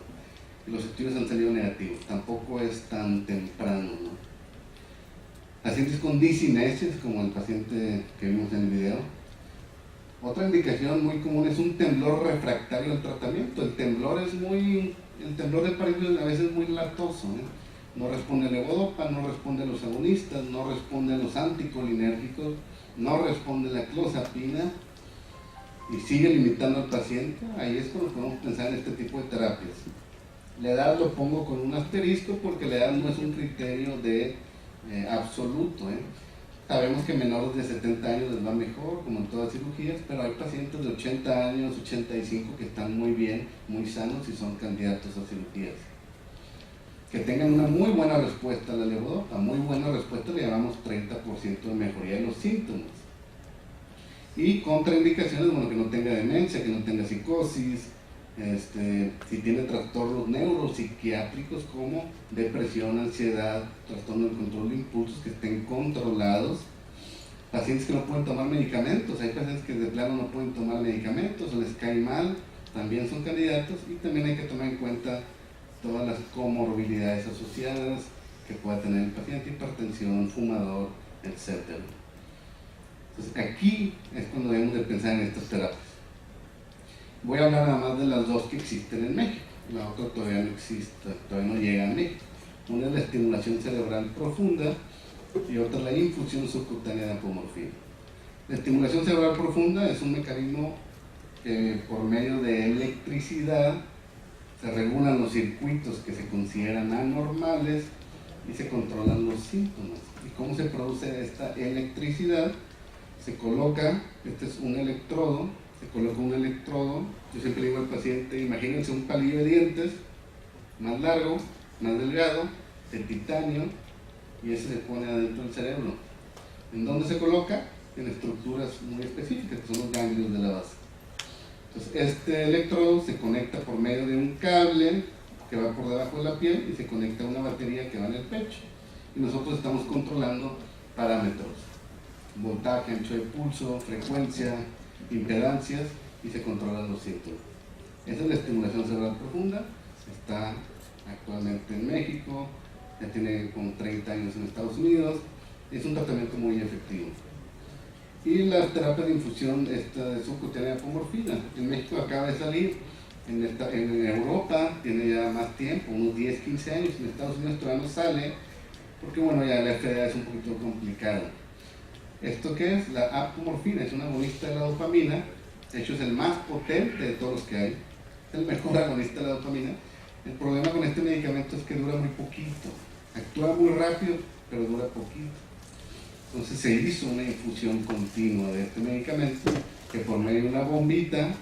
Y los estudios han salido negativos, tampoco es tan temprano, ¿no? Pacientes con discinesias, como el paciente que vimos en el video. Otra indicación muy común es un temblor refractario al tratamiento. El temblor de Parkinson a veces es muy latoso, no responde a levodopa, no responde a los agonistas, no responde a los anticolinérgicos, no responde a la clozapina y sigue limitando al paciente. Ahí es cuando podemos pensar en este tipo de terapias. La edad lo pongo con un asterisco porque la edad no es un criterio de absoluto. Sabemos que menores de 70 años les va mejor, como en todas cirugías, pero hay pacientes de 80 años, 85 que están muy bien, muy sanos y son candidatos a cirugías. Que tengan una muy buena respuesta a la levodopa, muy buena respuesta le llamamos 30% de mejoría de los síntomas. Y contraindicaciones, bueno, que no tenga demencia, que no tenga psicosis, si tiene trastornos neuropsiquiátricos como depresión, ansiedad, trastorno del control de impulsos, que estén controlados. Pacientes que no pueden tomar medicamentos, hay pacientes que de plano no pueden tomar medicamentos o les cae mal, también son candidatos. Y también hay que tomar en cuenta todas las comorbilidades asociadas que pueda tener el paciente: hipertensión, fumador, etc. Entonces aquí es cuando debemos de pensar en estas terapias. Voy a hablar nada más de las dos que existen en México. La otra todavía no existe, todavía no llega a México. Una es la estimulación cerebral profunda y otra la infusión subcutánea de apomorfina. La estimulación cerebral profunda es un mecanismo que por medio de electricidad se regulan los circuitos que se consideran anormales y se controlan los síntomas. ¿Y cómo se produce esta electricidad? Se coloca, este es un electrodo, se coloca un electrodo, yo siempre digo al paciente, imagínense un palillo de dientes, más largo, más delgado, de titanio, y ese se pone adentro del cerebro. ¿En dónde se coloca? En estructuras muy específicas, que son los ganglios de la base. Entonces, este electrodo se conecta por medio de un cable que va por debajo de la piel y se conecta a una batería que va en el pecho. Y nosotros estamos controlando parámetros, voltaje, ancho de pulso, frecuencia, impedancias, y se controlan los síntomas. Esa es la estimulación cerebral profunda, está actualmente en México, ya tiene como 30 años en Estados Unidos, es un tratamiento muy efectivo. Y la terapia de infusión de subcutánea de apomorfina, en México acaba de salir, en Europa tiene ya más tiempo, unos 10, 15 años, en Estados Unidos todavía no sale, porque bueno, ya la FDA es un poquito complicado. ¿Esto qué es? La apomorfina es un agonista de la dopamina, de hecho es el más potente de todos los que hay, es el mejor agonista de la dopamina. El problema con este medicamento es que dura muy poquito, actúa muy rápido, pero dura poquito. Entonces se hizo una infusión continua de este medicamento que por medio de una bombita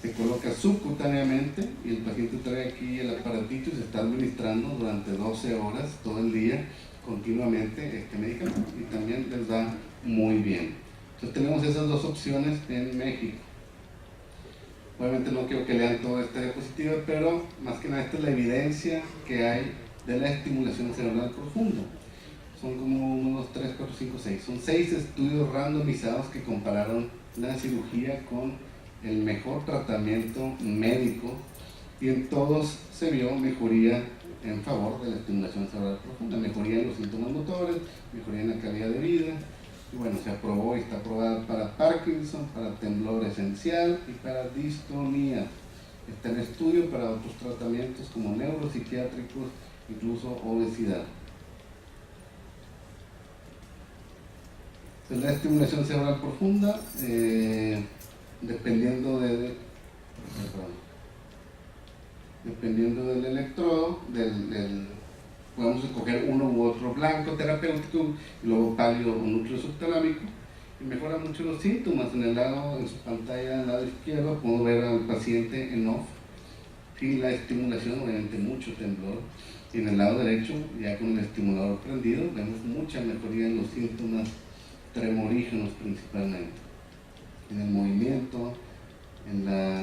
se coloca subcutáneamente y el paciente trae aquí el aparatito y se está administrando durante 12 horas todo el día continuamente este medicamento y también les va muy bien. Entonces tenemos esas dos opciones en México. Obviamente no quiero que lean toda esta diapositiva, pero más que nada esta es la evidencia que hay de la estimulación cerebral profunda. Son como 1, 2, 3, 4, 5, 6. Son 6 estudios randomizados que compararon la cirugía con el mejor tratamiento médico y en todos se vio mejoría en favor de la estimulación cerebral profunda, mejoría en los síntomas motores, mejoría en la calidad de vida. Y bueno, se aprobó y está aprobada para Parkinson, para temblor esencial y para distonía. Está en estudio para otros tratamientos como neuropsiquiátricos, incluso obesidad. Entonces, la estimulación cerebral profunda, dependiendo del electrodo, podemos escoger uno u otro blanco terapéutico, luego pálido o núcleo subtalámico, y mejora mucho los síntomas. En su pantalla, en el lado izquierdo, podemos ver al paciente en off, sin la estimulación, obviamente mucho temblor, y en el lado derecho, ya con el estimulador prendido, vemos mucha mejoría en los síntomas tremorígenos principalmente, en el movimiento, en la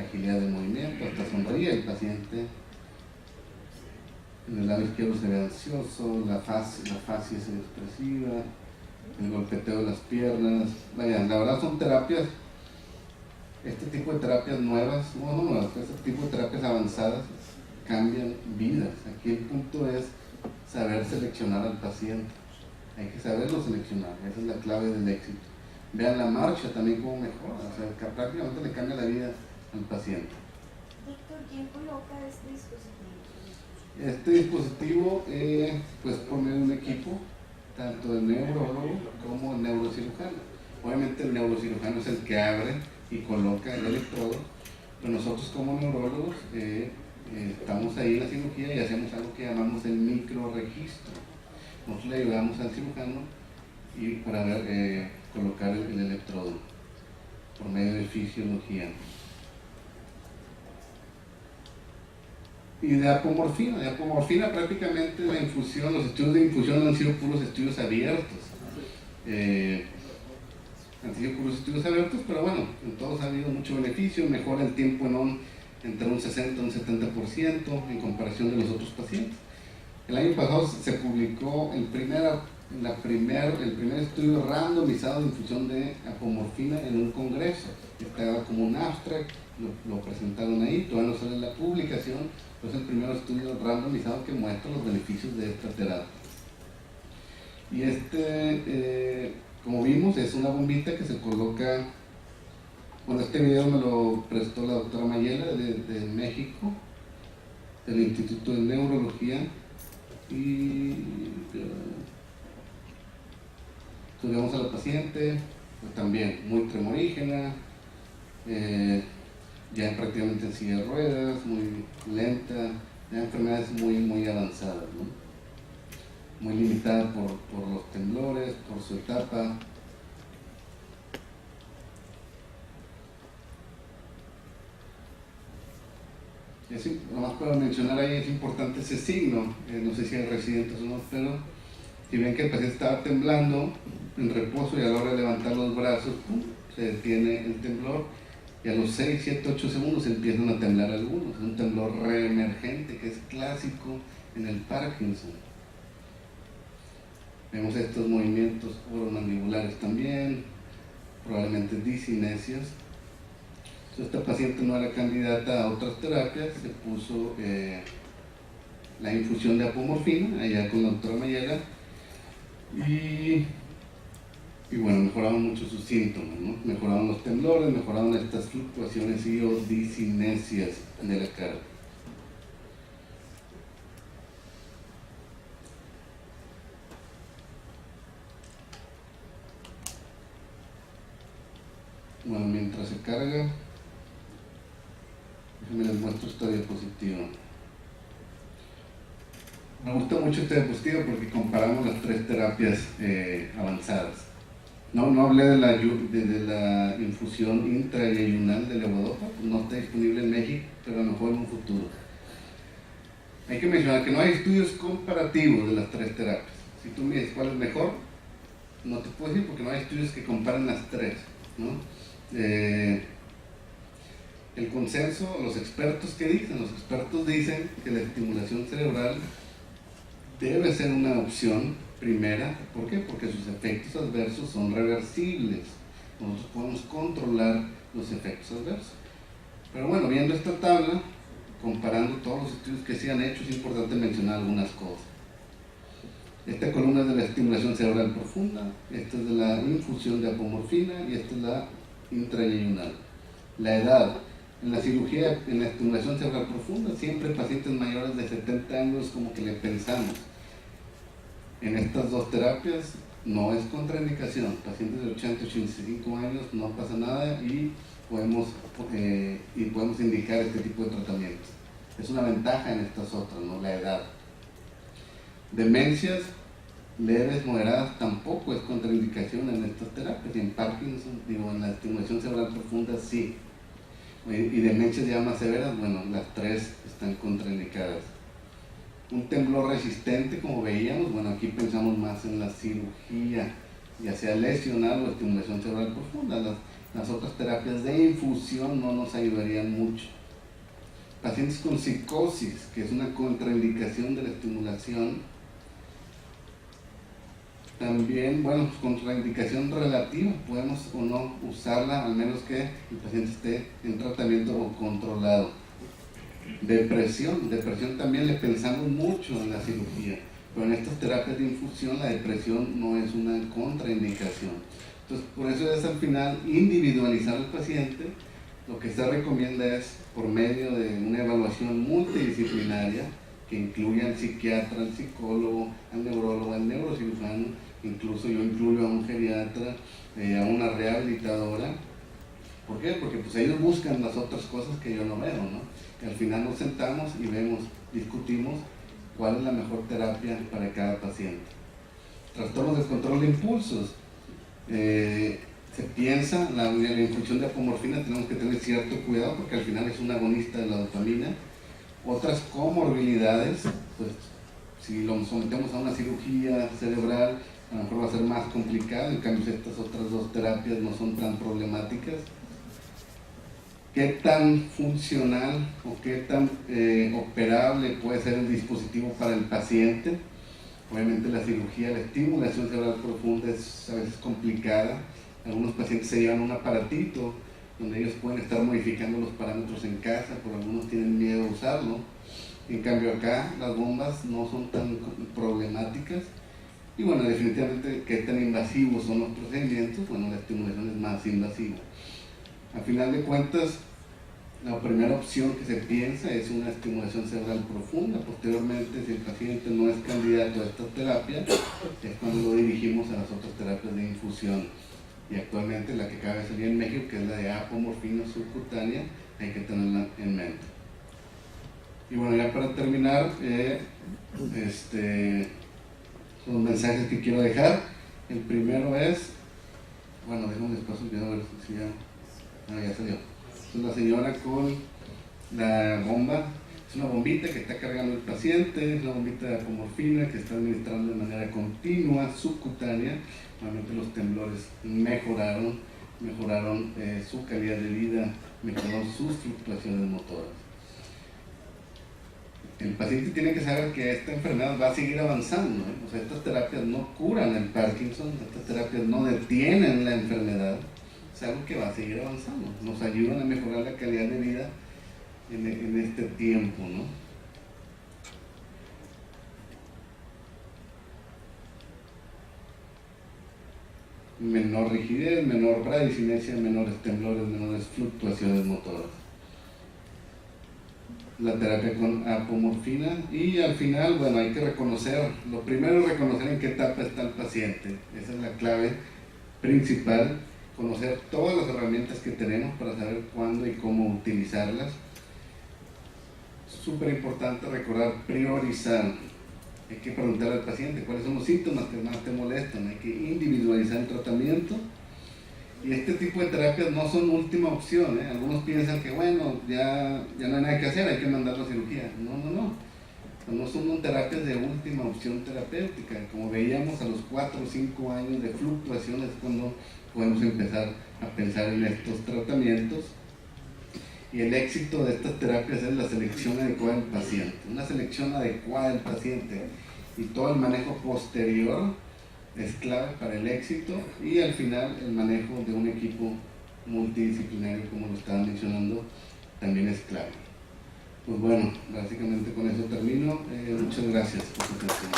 agilidad de movimiento, hasta sonreía el paciente. En el lado izquierdo se ve ansioso, la fascia es expresiva, el golpeteo de las piernas. Vaya, la verdad son terapias, este tipo de terapias nuevas, no nuevas, este tipo de terapias avanzadas cambian vidas. Aquí el punto es saber seleccionar al paciente. Hay que saberlo seleccionar, esa es la clave del éxito. Vean la marcha también cómo mejora, o sea, que prácticamente le cambia la vida al paciente. Víctor, ¿quién coloca este dispositivo? Este dispositivo, pues por medio de un equipo, tanto el neurólogo como el neurocirujano. Obviamente el neurocirujano es el que abre y coloca el electrodo, pero nosotros como neurólogos estamos ahí en la cirugía y hacemos algo que llamamos el microregistro. Nosotros le ayudamos al cirujano y para colocar el electrodo por medio de fisiología. Y de apomorfina prácticamente la infusión, los estudios de infusión han sido puros estudios abiertos. Han sido puros estudios abiertos, pero bueno, en todos ha habido mucho beneficio, mejora el tiempo entre un 60 y un 70% en comparación de los otros pacientes. El año pasado se publicó el primer estudio randomizado de infusión de apomorfina en un congreso. Estaba como un abstract, lo presentaron ahí, todavía no sale la publicación, pero es el primer estudio randomizado que muestra los beneficios de esta terapia. Y como vimos, es una bombita que se coloca. Bueno, este video me lo prestó la doctora Mayela de México, del Instituto de Neurología, y estudiamos a la paciente, pues también muy tremorígena, ya prácticamente en silla de ruedas, muy lenta, ya enfermedades muy avanzadas, ¿no? Muy limitada por los temblores, por su etapa. Nomás para mencionar ahí, es importante ese signo, no sé si hay residentes o no, pero si ven que el paciente estaba temblando en reposo y a la hora de levantar los brazos, ¡pum!, se detiene el temblor y a los 6, 7, 8 segundos empiezan a temblar algunos. Es un temblor reemergente que es clásico en el Parkinson. Vemos estos movimientos oronamandibulares también, probablemente discinesias. Esta paciente no era candidata a otras terapias, se puso la infusión de apomorfina allá con la doctora Mayela y bueno, mejoraban mucho sus síntomas, ¿no? Mejoraban los temblores, mejoraban estas fluctuaciones y o discinesias de la cara. Bueno, mientras se carga, déjenme les muestro esta diapositiva. Me gusta mucho esta diapositiva porque comparamos las 3 terapias avanzadas. No hablé de la infusión intrayayunal de levodopa, no está disponible en México, pero a lo mejor en un futuro. Hay que mencionar que no hay estudios comparativos de las 3 terapias. Si tú me dices cuál es mejor, no te puedo decir porque no hay estudios que comparen las 3, ¿no? El consenso, los expertos dicen que la estimulación cerebral debe ser una opción primera. ¿Por qué? Porque sus efectos adversos son reversibles. Nosotros podemos controlar los efectos adversos. Pero bueno, viendo esta tabla, comparando todos los estudios que se han hecho, es importante mencionar algunas cosas. Esta columna es de la estimulación cerebral profunda, esta es de la infusión de apomorfina y esta es la intrayayunal. La edad. En la cirugía, en la estimulación cerebral profunda, siempre pacientes mayores de 70 años como que le pensamos. En estas 2 terapias no es contraindicación. Pacientes de 80, 85 años no pasa nada y podemos indicar este tipo de tratamientos. Es una ventaja en estas otras, ¿no? La edad. Demencias leves, moderadas, tampoco es contraindicación en estas terapias. Y en Parkinson, en la estimulación cerebral profunda sí. Y demencias ya más severas, bueno, las 3 están contraindicadas. Un temblor resistente, como veíamos, bueno, aquí pensamos más en la cirugía, ya sea lesional o estimulación cerebral profunda. Las otras terapias de infusión no nos ayudarían mucho. Pacientes con psicosis, que es una contraindicación de la estimulación, también, bueno, contraindicación relativa, podemos o no usarla, al menos que el paciente esté en tratamiento controlado. Depresión también le pensamos mucho en la cirugía, pero en estas terapias de infusión la depresión no es una contraindicación. Entonces, por eso es al final individualizar al paciente. Lo que se recomienda es, por medio de una evaluación multidisciplinaria, que incluya al psiquiatra, al psicólogo, al neurólogo, al neurocirujano, incluso yo incluyo a un geriatra, a una rehabilitadora. ¿Por qué? Porque pues ellos buscan las otras cosas que yo no veo, ¿no? Y al final nos sentamos y discutimos cuál es la mejor terapia para cada paciente. Trastornos de descontrol de impulsos. Se piensa, la infusión de apomorfina tenemos que tener cierto cuidado porque al final es un agonista de la dopamina. Otras comorbilidades, pues si lo sometemos a una cirugía cerebral, a lo mejor va a ser más complicado, en cambio estas otras 2 terapias no son tan problemáticas. ¿Qué tan funcional o qué tan operable puede ser el dispositivo para el paciente? Obviamente la cirugía, la estimulación cerebral profunda es a veces complicada. Algunos pacientes se llevan un aparatito donde ellos pueden estar modificando los parámetros en casa, por algunos tienen miedo a usarlo. En cambio acá las bombas no son tan problemáticas Y bueno, definitivamente, ¿qué tan invasivos son los procedimientos? Bueno, la estimulación es más invasiva. A final de cuentas, la primera opción que se piensa es una estimulación cerebral profunda. Posteriormente, si el paciente no es candidato a esta terapia, es cuando lo dirigimos a las otras terapias de infusión. Y actualmente la que acaba de salir en México, que es la de apomorfina subcutánea, hay que tenerla en mente. Y bueno, ya para terminar, los mensajes que quiero dejar. El primero es, bueno, déjame un espacio, quiero ver si ya salió. Es la señora con la bomba, es una bombita que está cargando el paciente, es una bombita de apomorfina que está administrando de manera continua, subcutánea. Realmente los temblores mejoraron su calidad de vida, mejoraron sus fluctuaciones motoras. El paciente tiene que saber que esta enfermedad va a seguir avanzando, ¿eh? O sea, estas terapias no curan el Parkinson, estas terapias no detienen la enfermedad, es algo que va a seguir avanzando, nos ayudan a mejorar la calidad de vida en este tiempo, ¿no? Menor rigidez, menor bradicinesia, menores temblores, menores fluctuaciones motoras. La terapia con apomorfina, y al final, bueno, hay que reconocer, lo primero es reconocer en qué etapa está el paciente, esa es la clave principal, conocer todas las herramientas que tenemos para saber cuándo y cómo utilizarlas. Súper importante recordar, priorizar, hay que preguntar al paciente cuáles son los síntomas que más te molestan, hay que individualizar el tratamiento. Y este tipo de terapias no son última opción, ¿eh? Algunos piensan que bueno, ya no hay nada que hacer, hay que mandarlo a cirugía. No son terapias de última opción terapéutica. Como veíamos, a los 4 o 5 años de fluctuaciones cuando podemos empezar a pensar en estos tratamientos. Y el éxito de estas terapias es la selección adecuada del paciente. Una selección adecuada del paciente y todo el manejo posterior es clave para el éxito, y al final el manejo de un equipo multidisciplinario, como lo estaba mencionando, también es clave. Pues bueno, básicamente con eso termino. Muchas gracias por su atención.